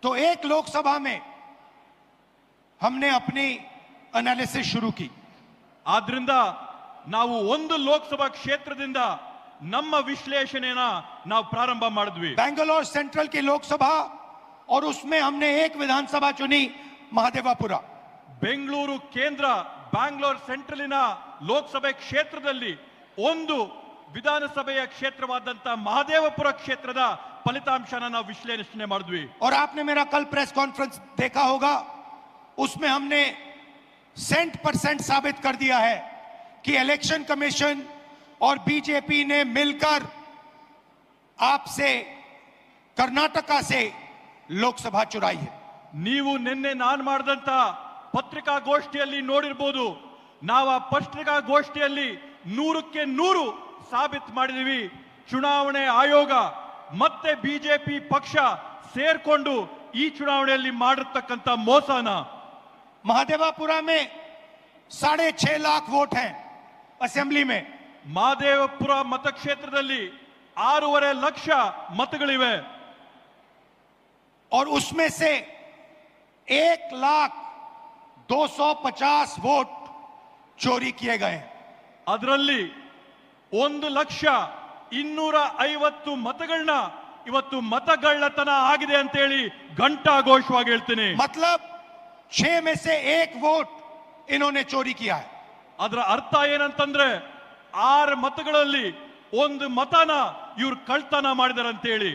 तो एक लोकसभा में हमने अपनी एनालिसिस शुरू की। ಆದ್ರಿಂದ ನಾವು ಒಂದು ಲೋಕಸಭಾ ಕ್ಷೇತ್ರದಿಂದ ನಮ್ಮ ವಿಶ್ಲೇಷಣೆನ ನಾವು ಪ್ರಾರಂಭ ಮಾಡಿದ್ವಿ। बेंगलोर सेंट्रल की लोकसभा और उसमें हमने एक विधानसभा चुनी, महादेवापुरा। ಬೆಂಗಳೂರು ಕೇಂದ್ರ ಬ್ಯಾಂಗ್ಳೂರ್ ಸೆಂಟ್ರಲಿನ ಲೋಕಸಭೆ ಕ್ಷೇತ್ರದಲ್ಲಿ ಒಂದು ವಿಧಾನಸಭೆಯ ಕ್ಷೇತ್ರವಾದಂತ ಮಹದೇವಪುರ ಕ್ಷೇತ್ರದ ಫಲಿತಾಂಶನ ನಾವು ವಿಶ್ಲೇಷಣೆ ಮಾಡಿದ್ವಿ। और आपने मेरा कल प्रेस कॉन्फ्रेंस देखा होगा, उसमें हमने 100% साबित कर दिया है कि इलेक्शन कमीशन और बीजेपी ने मिलकर आपसे कर्नाटका से लोकसभा चुराई है। ನೀವು ನಿನ್ನೆ ನಾನು ಮಾಡಿದಂತ ಪತ್ರಿಕಾಗೋಷ್ಠಿಯಲ್ಲಿ ನೋಡಿರಬಹುದು, ನಾವು ಆ ಪತ್ರಿಕಾಗೋಷ್ಠಿಯಲ್ಲಿ 100ಕ್ಕೆ 100 ಸಾಬೀತು ಮಾಡಿದೀವಿ, ಚುನಾವಣೆ ಆಯೋಗ ಮತ್ತೆ ಬಿಜೆಪಿ ಪಕ್ಷ ಸೇರ್ಕೊಂಡು ಈ ಚುನಾವಣೆಯಲ್ಲಿ ಮಾಡಿರ್ತಕ್ಕಂಥ ಮೋಸನ। महादेवापुरा में 6.5 लाख वोट हैं असेंबली में। ಮಹದೇವಪುರ ಮತಕ್ಷೇತ್ರದಲ್ಲಿ 6.5 ಲಕ್ಷ मतಗಳಿವೆ और उसमें से 1,250,000 वोट चोरी किए गए हैं। ಅದರಲ್ಲಿ 1,250,000 मतಗಳನ್ನ ಇವತ್ತು ಮತಗಳ್ಳತನ ಆಗಿದೆ ಅಂತ ಹೇಳಿ ಘಂಟಾಘೋಷವಾಗಿ ಹೇಳ್ತೀನಿ। मतलब 6 में से 1 वोट इन्होंने चोरी किया है। ಅದರ ಅರ್ಥ ಏನಂತಂದ್ರೆ 6 मतಗಳಲ್ಲಿ 1 मतನ ಇವರು ಕಳ್ತನ ಮಾಡಿದಾರೆ ಅಂತ ಹೇಳಿ।